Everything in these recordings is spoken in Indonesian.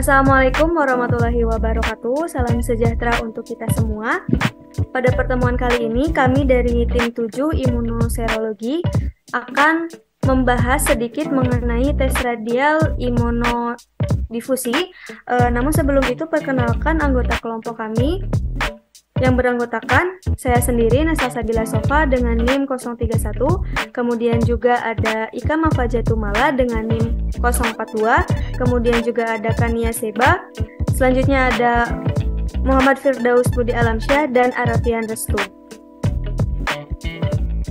Assalamualaikum warahmatullahi wabarakatuh. Salam sejahtera untuk kita semua. Pada pertemuan kali ini, kami dari tim 7 Imunoserologi akan membahas sedikit mengenai tes radial imunodifusi. Namun sebelum itu, perkenalkan anggota kelompok kami yang beranggotakan saya sendiri, Nasa Sabila Sofa dengan NIM 031, kemudian juga ada Ika Mafajatumala dengan NIM 042, kemudian juga ada Kania Seba, selanjutnya ada Muhammad Firdaus Budi Alamsyah dan Arafian Restu.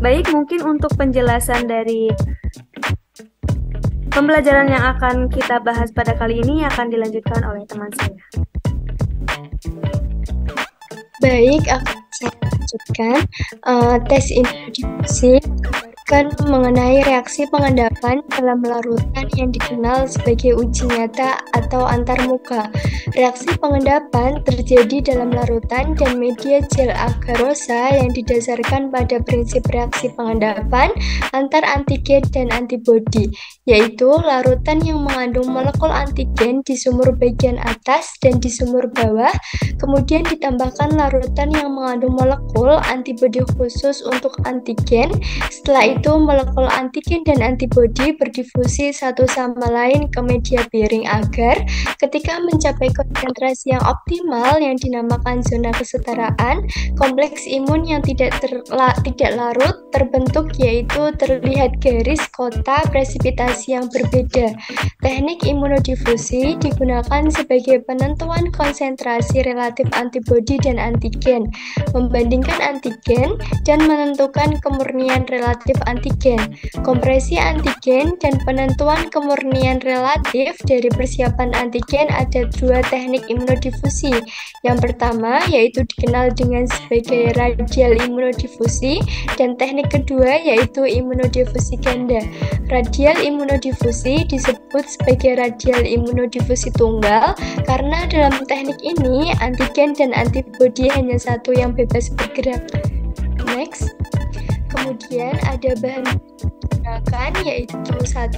Baik, mungkin untuk penjelasan dari pembelajaran yang akan kita bahas pada kali ini akan dilanjutkan oleh teman saya. Baik, akan saya lanjutkan. Tes imunodifusi menggambarkan mengenai reaksi pengendapan dalam larutan yang dikenal sebagai uji nyata atau antarmuka. Reaksi pengendapan terjadi dalam larutan dan media gel agarosa yang didasarkan pada prinsip reaksi pengendapan antar antigen dan antibodi, yaitu larutan yang mengandung molekul antigen di sumur bagian atas dan di sumur bawah, kemudian ditambahkan larutan yang mengandung molekul antibodi khusus untuk antigen. Setelah itu, molekul antigen dan antibodi berdifusi satu sama lain ke media piring agar ketika mencapai konsentrasi yang optimal yang dinamakan zona kesetaraan, kompleks imun yang tidak larut terbentuk, yaitu terlihat garis kotak presipitasi yang berbeda. Teknik imunodifusi digunakan sebagai penentuan konsentrasi relatif antibodi dan antigen, membandingkan antigen dan menentukan kemurnian relatif antigen, kompresi antigen, dan penentuan kemurnian relatif dari persiapan antigen. Ada dua teknik imunodifusi. Yang pertama yaitu dikenal dengan sebagai radial imunodifusi, dan teknik kedua yaitu imunodifusi ganda. Radial imunodifusi disebut sebagai radial imunodifusi tunggal karena dalam teknik ini antigen dan antibodi hanya satu yang bebas bergerak. Next. Kemudian ada bahan digunakan yaitu 1.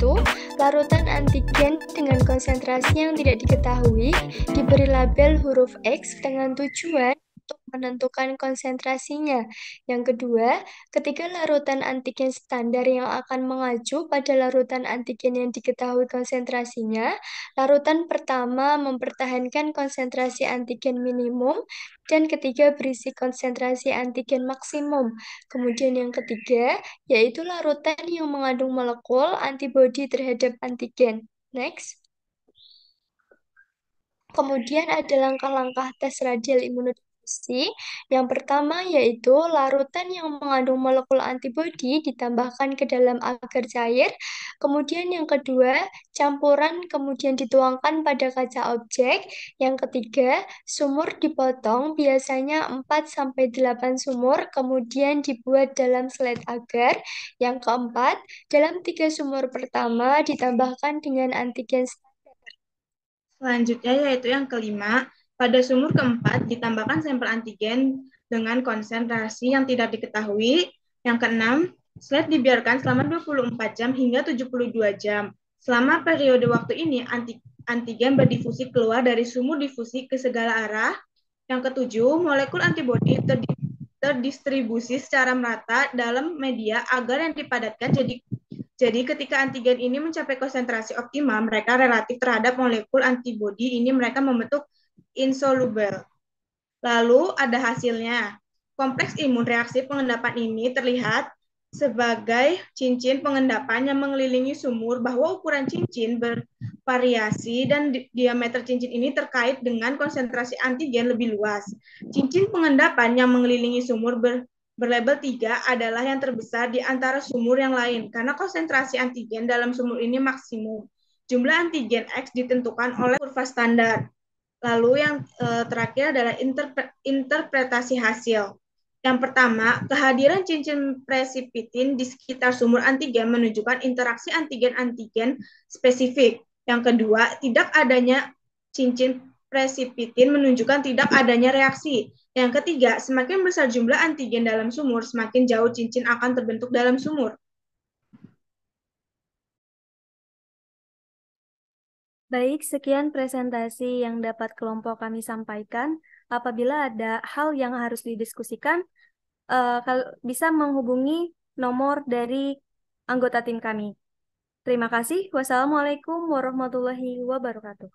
Larutan antigen dengan konsentrasi yang tidak diketahui diberi label huruf X dengan tujuan untuk menentukan konsentrasinya. Yang kedua, ketika larutan antigen standar yang akan mengacu pada larutan antigen yang diketahui konsentrasinya, larutan pertama mempertahankan konsentrasi antigen minimum dan ketiga berisi konsentrasi antigen maksimum. Kemudian yang ketiga, yaitu larutan yang mengandung molekul antibodi terhadap antigen. Next. Kemudian ada langkah-langkah tes radial imunodifusi. Yang pertama yaitu larutan yang mengandung molekul antibodi ditambahkan ke dalam agar cair. Kemudian yang kedua, campuran kemudian dituangkan pada kaca objek. Yang ketiga, sumur dipotong biasanya 4-8 sumur kemudian dibuat dalam slide agar. Yang keempat, dalam 3 sumur pertama ditambahkan dengan antigen. Selanjutnya yaitu yang kelima, pada sumur keempat ditambahkan sampel antigen dengan konsentrasi yang tidak diketahui. Yang keenam, slide dibiarkan selama 24 jam hingga 72 jam. Selama periode waktu ini, antigen berdifusi keluar dari sumur difusi ke segala arah. Yang ketujuh, molekul antibodi terdistribusi secara merata dalam media agar yang dipadatkan jadi ketika antigen ini mencapai konsentrasi optimal, mereka relatif terhadap molekul antibodi ini mereka membentuk insoluble. Lalu ada hasilnya. Kompleks imun reaksi pengendapan ini terlihat sebagai cincin pengendapan yang mengelilingi sumur, bahwa ukuran cincin bervariasi dan diameter cincin ini terkait dengan konsentrasi antigen lebih luas. Cincin pengendapan yang mengelilingi sumur berlabel 3 adalah yang terbesar di antara sumur yang lain karena konsentrasi antigen dalam sumur ini maksimum. Jumlah antigen X ditentukan oleh kurva standar. Lalu yang terakhir adalah interpretasi hasil. Yang pertama, kehadiran cincin presipitin di sekitar sumur antigen menunjukkan interaksi antigen-antigen spesifik. Yang kedua, tidak adanya cincin presipitin menunjukkan tidak adanya reaksi. Yang ketiga, semakin besar jumlah antigen dalam sumur, semakin jauh cincin akan terbentuk dalam sumur. Baik, sekian presentasi yang dapat kelompok kami sampaikan. Apabila ada hal yang harus didiskusikan, bisa menghubungi nomor dari anggota tim kami. Terima kasih. Wassalamualaikum warahmatullahi wabarakatuh.